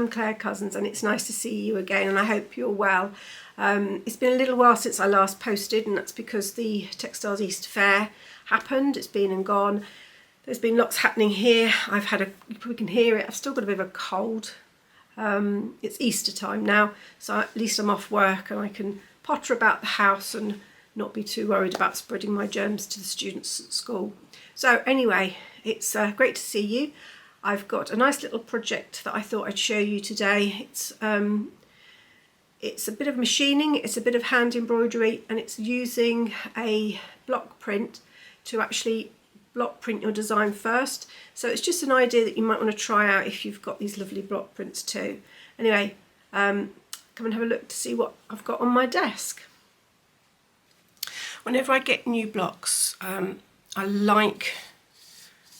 I'm Claire Cousins, and it's nice to see you again, and I hope you're well. It's been a little while since I last posted, and that's because the Textiles Easter Fair happened. It's been and gone. There's been lots happening here. You probably can hear it, I've still got a bit of a cold. It's Easter time now, so at least I'm off work and I can potter about the house and not be too worried about spreading my germs to the students at school. So anyway, it's great to see you. I've got a nice little project that I thought I'd show you today. It's a bit of machining, it's a bit of hand embroidery, and it's using a block print to actually block print your design first. So it's just an idea that you might want to try out if you've got these lovely block prints too. Anyway, come and have a look to see what I've got on my desk. Whenever I get new blocks, I like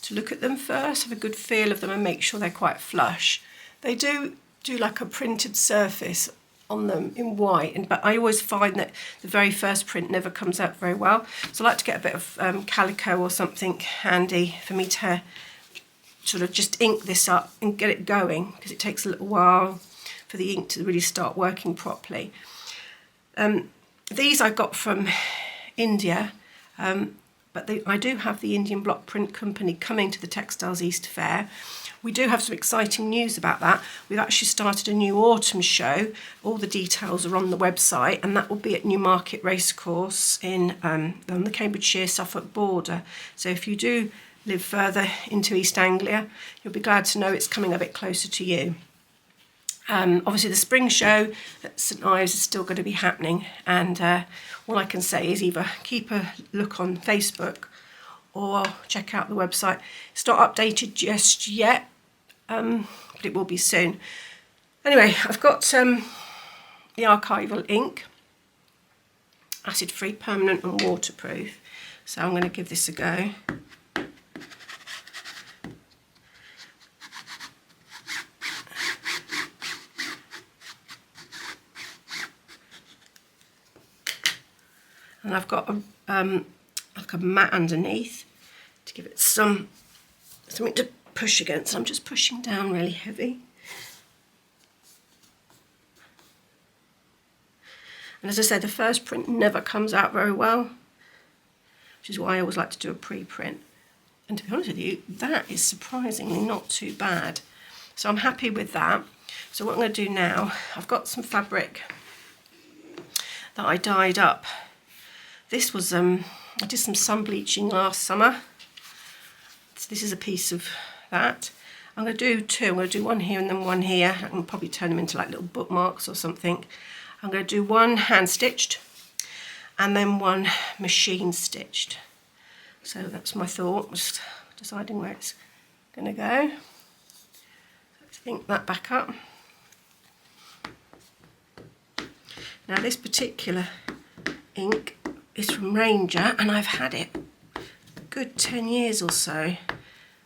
to look at them first, have a good feel of them and make sure they're quite flush. They do like a printed surface on them in white, but I always find that the very first print never comes out very well. So I like to get a bit of calico or something handy for me to sort of just ink this up and get it going, because it takes a little while for the ink to really start working properly. These I got from India, but I do have the Indian Block Print Company coming to the Textiles Easter Fair. We do have some exciting news about that. We've actually started a new autumn show. All the details are on the website, and that will be at Newmarket Racecourse on the Cambridgeshire-Suffolk border. So if you do live further into East Anglia, you'll be glad to know it's coming a bit closer to you. Obviously the spring show at St Ives is still going to be happening, and all I can say is either keep a look on Facebook or check out the website. It's not updated just yet, but it will be soon. Anyway, I've got the archival ink, acid-free, permanent and waterproof, so I'm going to give this a go. And I've got like a mat underneath to give it something to push against. I'm just pushing down really heavy. And as I said, the first print never comes out very well, which is why I always like to do a pre-print. And to be honest with you, that is surprisingly not too bad. So I'm happy with that. So what I'm going to do now, I've got some fabric that I dyed up. This was, I did some sun bleaching last summer. So this is a piece of that. I'm going to do two. I'm going to do one here and then one here. I can probably turn them into like little bookmarks or something. I'm going to do one hand stitched and then one machine stitched. So that's my thought, just deciding where it's going to go. Let's ink that back up. Now this particular ink is from Ranger, and I've had it a good 10 years or so,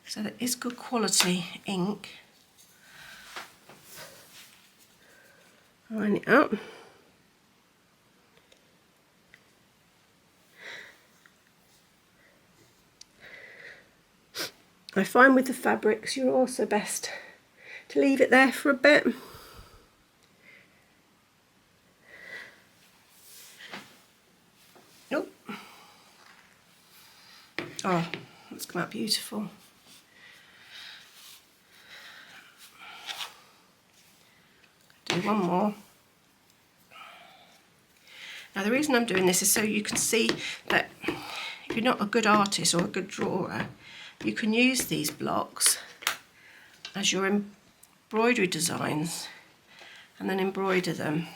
so that is good quality ink. Line it up. I find with the fabrics you're also best to leave it there for a bit. Oh, that's come out beautiful. Do one more. Now the reason I'm doing this is so you can see that if you're not a good artist or a good drawer, you can use these blocks as your embroidery designs and then embroider them.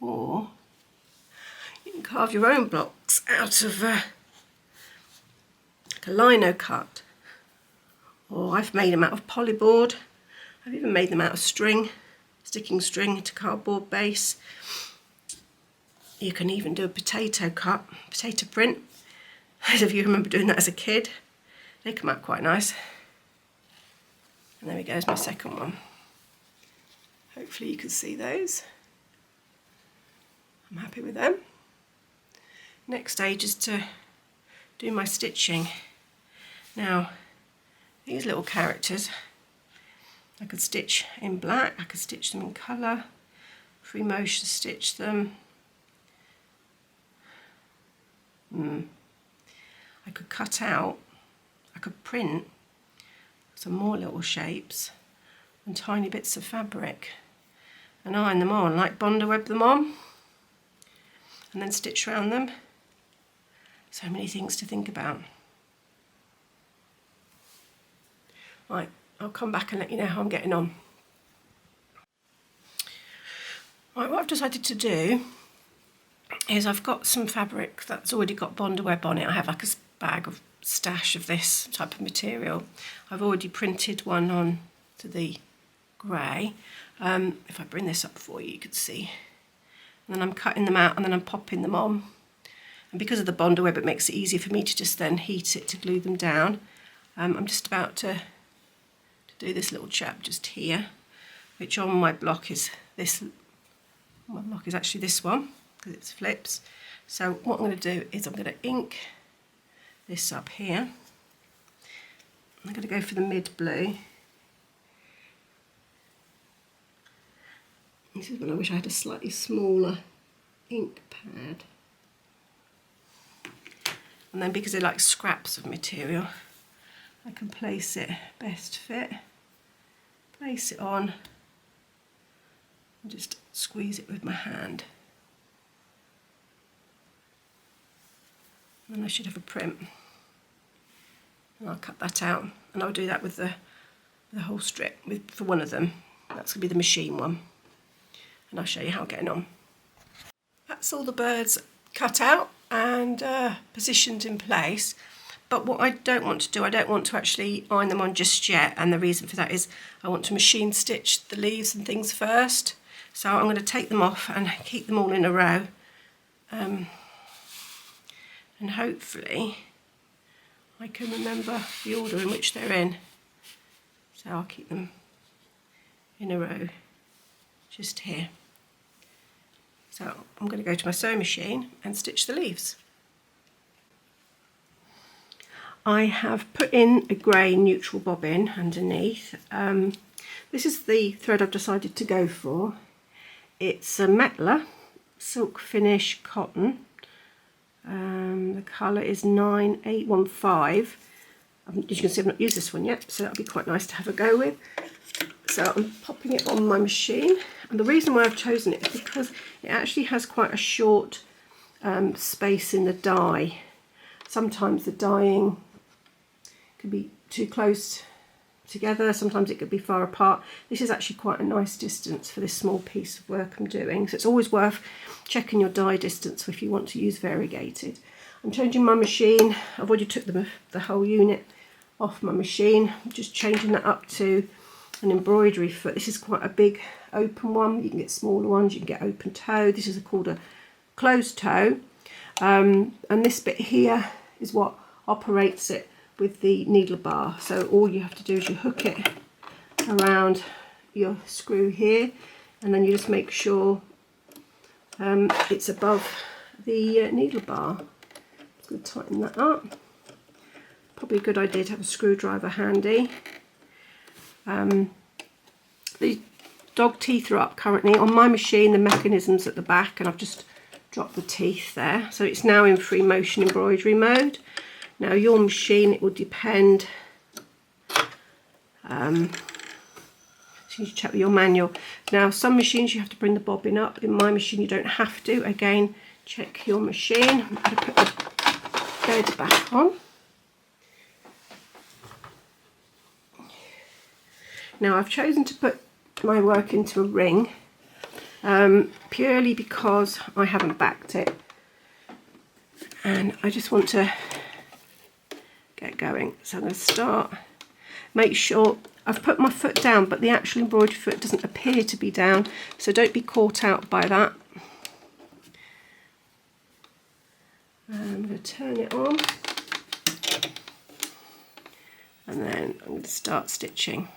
Or you can carve your own blocks out of like a lino cut, or I've made them out of polyboard. I've even made them out of string, sticking string to cardboard base. You can even do a potato cut, potato print. Those of you who remember doing that as a kid, they come out quite nice. And there we go, is my second one. Hopefully you can see those. I'm happy with them. Next stage is to do my stitching. Now, these little characters, I could stitch in black, I could stitch them in colour, free motion stitch them. I could cut out, I could print some more little shapes and tiny bits of fabric and iron them on, like Bondo web them on, and then stitch around them. So many things to think about. Right, I'll come back and let you know how I'm getting on. Right, what I've decided to do is I've got some fabric that's already got Bondo web on it. I have like a bag of stash of this type of material. I've already printed one on to the grey. If I bring this up for you, you can see. And then I'm cutting them out and then I'm popping them on. And because of the Bondo web, it makes it easier for me to just then heat it to glue them down. I'm just about to do this little chap just here, which on my block is this. My block is actually this one, because it flips. So what I'm going to do is I'm going to ink this up here. I'm going to go for the mid blue. This is when I wish I had a slightly smaller ink pad. And then because they're like scraps of material, I can place it best fit, place it on, and just squeeze it with my hand. And then I should have a print. And I'll cut that out, and I'll do that with the whole strip for one of them. That's going to be the machine one. And I'll show you how I'm getting on. That's all the birds cut out and positioned in place. But what I don't want to do, I don't want to actually iron them on just yet, and the reason for that is I want to machine stitch the leaves and things first. So I'm going to take them off and keep them all in a row, and hopefully I can remember the order in which they're in. So I'll keep them in a row just here. So I'm going to go to my sewing machine and stitch the leaves. I have put in a grey neutral bobbin underneath. This is the thread I've decided to go for. It's a Metler silk finish cotton. The colour is 9815. As you can see, I've not used this one yet, so that'll be quite nice to have a go with. So I'm popping it on my machine, and the reason why I've chosen it is because it actually has quite a short space in the dye. Sometimes the dyeing can be too close together, sometimes it could be far apart. This is actually quite a nice distance for this small piece of work I'm doing, so it's always worth checking your dye distance if you want to use variegated. I'm changing my machine. I've already took the whole unit off my machine. I'm just changing that up to an embroidery foot. This is quite a big open one. You can get smaller ones, you can get open toe. This is called a closed toe, and this bit here is what operates it with the needle bar. So all you have to do is you hook it around your screw here, and then you just make sure it's above the needle bar. Just going to tighten that up. Probably a good idea to have a screwdriver handy. The dog teeth are up currently. On my machine the mechanism's at the back, and I've just dropped the teeth there. So it's now in free motion embroidery mode. Now your machine, it will depend, so you need to check with your manual. Now some machines you have to bring the bobbin up. In my machine you don't have to. Again, check your machine. I'm going to put the bed back on. Now I've chosen to put my work into a ring purely because I haven't backed it, and I just want to get going. So I'm going to start, make sure I've put my foot down, but the actual embroidery foot doesn't appear to be down, so don't be caught out by that. I'm going to turn it on, and then I'm going to start stitching.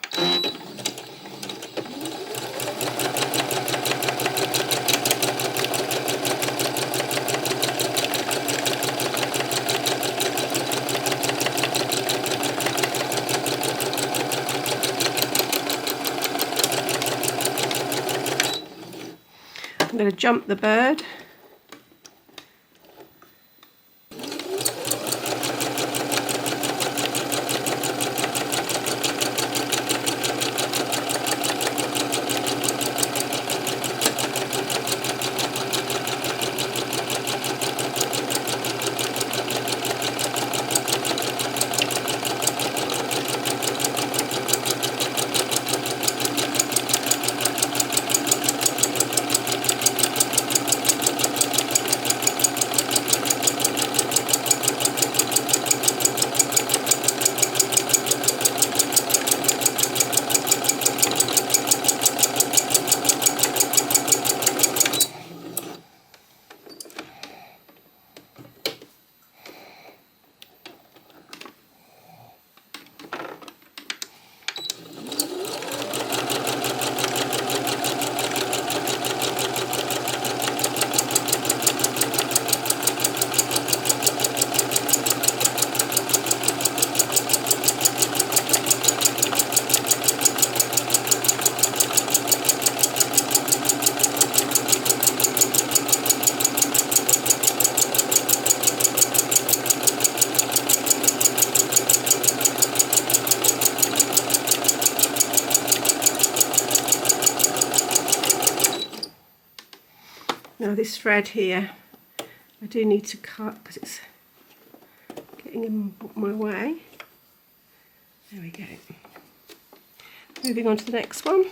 I'm going to jump the bird. Now this thread here, I do need to cut because it's getting in my way. There we go. Moving on to the next one.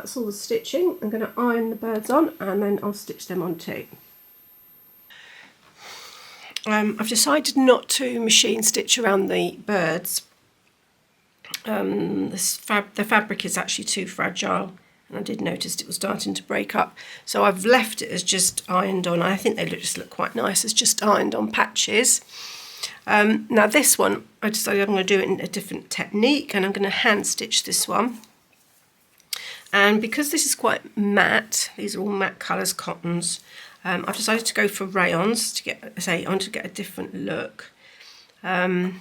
that's all the stitching. I'm going to iron the birds on and then I'll stitch them on too. I've decided not to machine stitch around the birds. The fabric is actually too fragile, and I did notice it was starting to break up, so I've left it as just ironed on. I think they just look quite nice as just ironed on patches. Now this one, I decided I'm going to do it in a different technique, and I'm going to hand stitch this one. And because this is quite matte, these are all matte colours, cottons, I've decided to go for rayons to get, I want to get a different look. This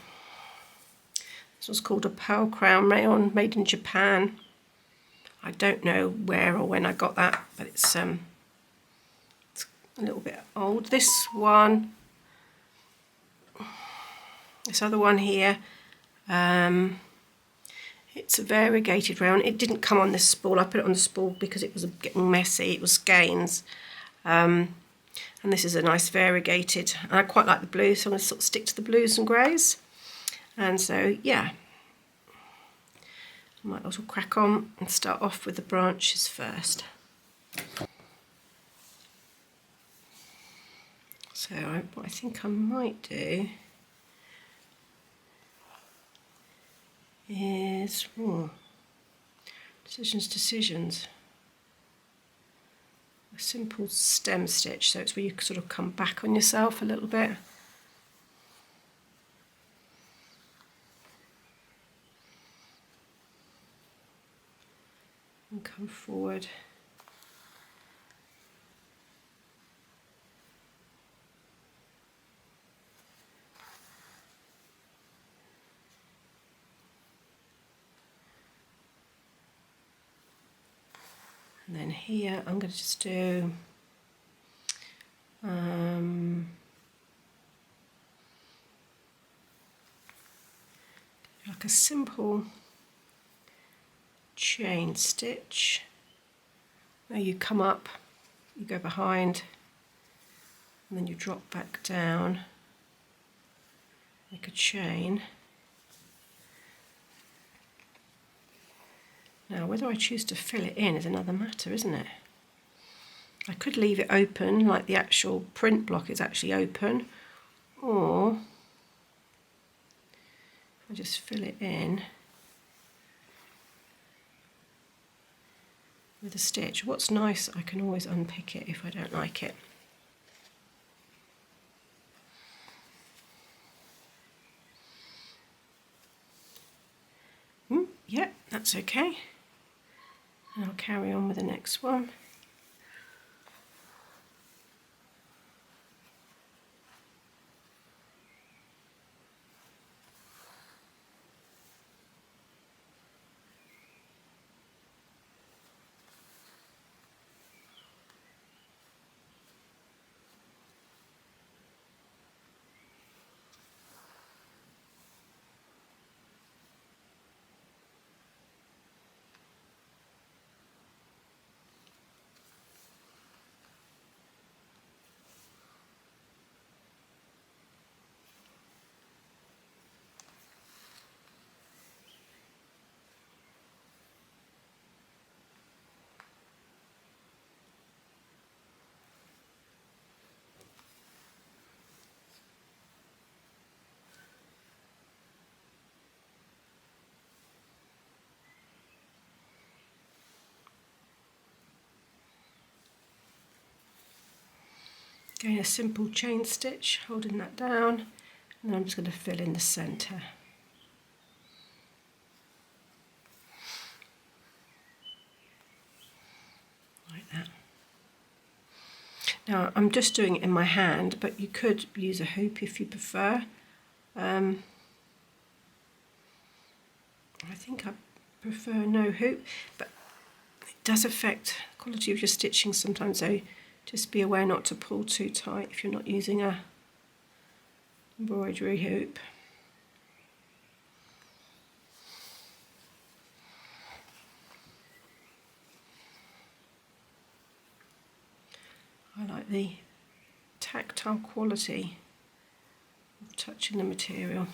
was called a Pearl Crown rayon, made in Japan. I don't know where or when I got that, but it's a little bit old. This one, this other one here, it's a variegated rayon. It didn't come on this spool. I put it on the spool because it was getting messy. It was skeins. And this is a nice variegated. And I quite like the blue, so I'm going to sort of stick to the blues and greys. And so, yeah, I might as well crack on and start off with the branches first. So what I think I might do is, decisions. A simple stem stitch, so it's where you sort of come back on yourself a little bit. And come forward. And then here I'm going to just do like a simple chain stitch where you come up, you go behind, and then you drop back down, make a chain. Now, whether I choose to fill it in is another matter, isn't it? I could leave it open, like the actual print block is actually open, or I just fill it in with a stitch. What's nice, I can always unpick it if I don't like it. Yeah, that's okay. And I'll carry on with the next one. Again, a simple chain stitch, holding that down, and then I'm just going to fill in the centre. Like that. Now, I'm just doing it in my hand, but you could use a hoop if you prefer. I think I prefer no hoop, but it does affect the quality of your stitching sometimes, so just be aware not to pull too tight if you're not using a embroidery hoop. I like the tactile quality of touching the material.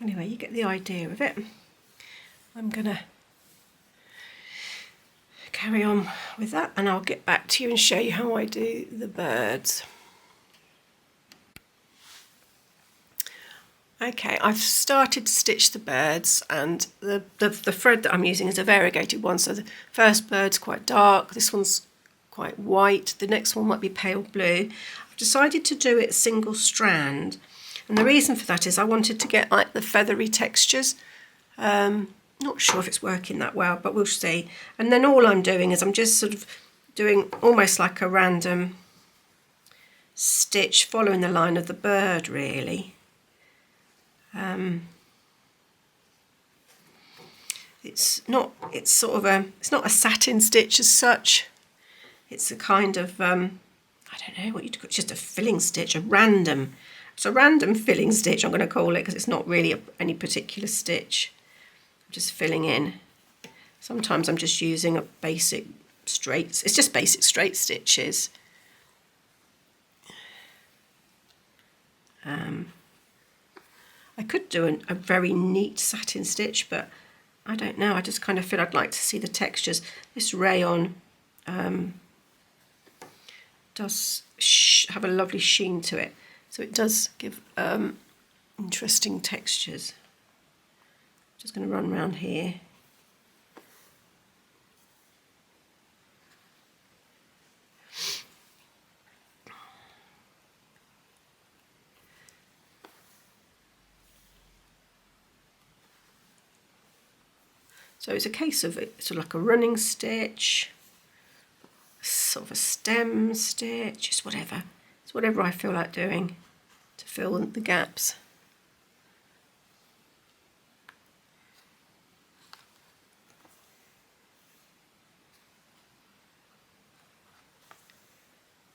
Anyway, you get the idea of it. I'm gonna carry on with that and I'll get back to you and show you how I do the birds. Okay, I've started to stitch the birds, and the thread that I'm using is a variegated one, so the first bird's quite dark, this one's quite white, the next one might be pale blue. I've decided to do it single strand, and the reason for that is I wanted to get like the feathery textures. Not sure if it's working that well, but we'll see. And then all I'm doing is I'm just sort of doing almost like a random stitch following the line of the bird, really. It's not a satin stitch as such. It's a kind of I don't know what you'd call it, just a filling stitch, it's a random filling stitch, I'm going to call it, because it's not really any particular stitch. I'm just filling in. Sometimes I'm just using a basic straight, it's just basic straight stitches. I could do a very neat satin stitch, but I don't know, I just kind of feel I'd like to see the textures. This rayon does have a lovely sheen to it, so it does give interesting textures. Just going to run around here. So it's a case of it, sort of like a running stitch, sort of a stem stitch, just whatever. It's whatever I feel like doing to fill the gaps.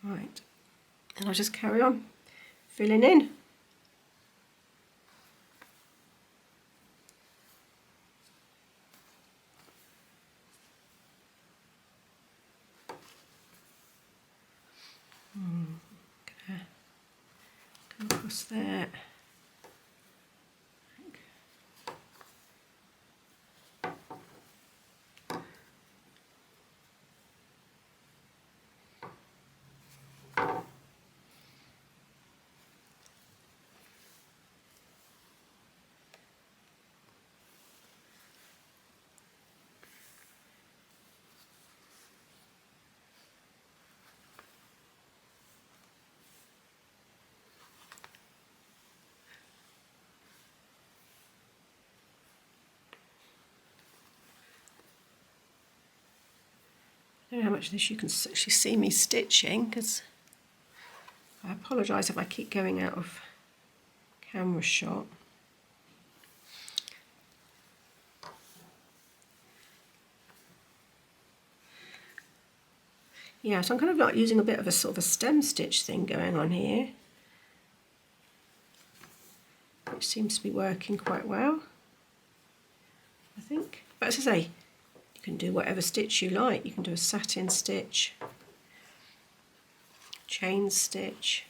Right, and I'll just carry on filling in. Gonna come across there. I don't know how much of this you can actually see me stitching, because I apologise if I keep going out of camera shot. Yeah, so I'm kind of like using a bit of a sort of a stem stitch thing going on here, which seems to be working quite well, I think. But as I say, you can do whatever stitch you like. You can do a satin stitch, chain stitch.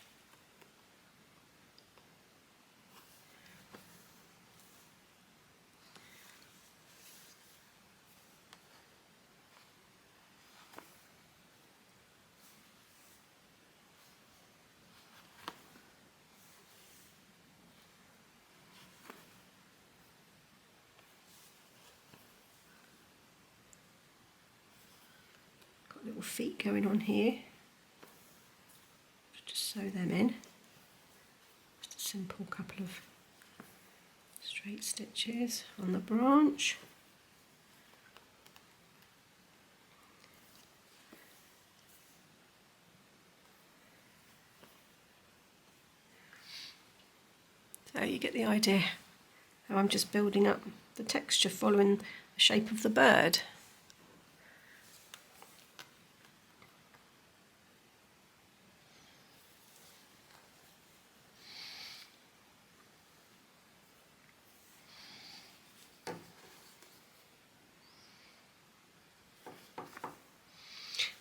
Got little feet going on here. Just sew them in. Just a simple couple of straight stitches on the branch. So you get the idea how I'm just building up the texture following the shape of the bird.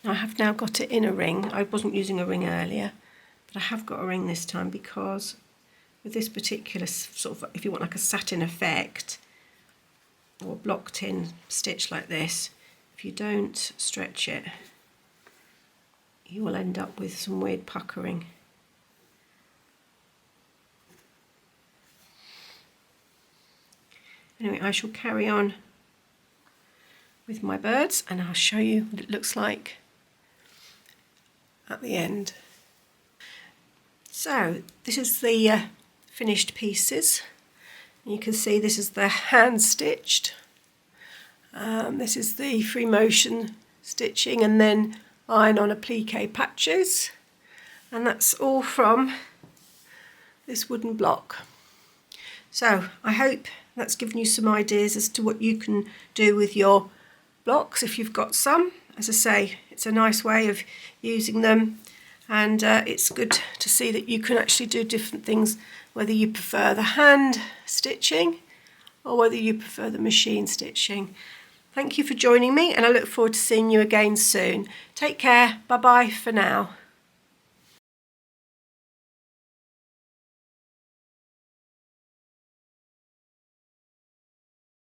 I have now got it in a ring. I wasn't using a ring earlier, but I have got a ring this time because with this particular sort of, if you want like a satin effect or blocked in stitch like this, if you don't stretch it, you will end up with some weird puckering. Anyway, I shall carry on with my birds and I'll show you what it looks like at the end. So this is the finished pieces. You can see this is the hand stitched. This is the free motion stitching and then iron on applique patches, and that's all from this wooden block. So I hope that's given you some ideas as to what you can do with your blocks if you've got some. As I say, it's a nice way of using them, and it's good to see that you can actually do different things, whether you prefer the hand stitching or whether you prefer the machine stitching. Thank you for joining me, and I look forward to seeing you again soon. Take care. Bye bye for now.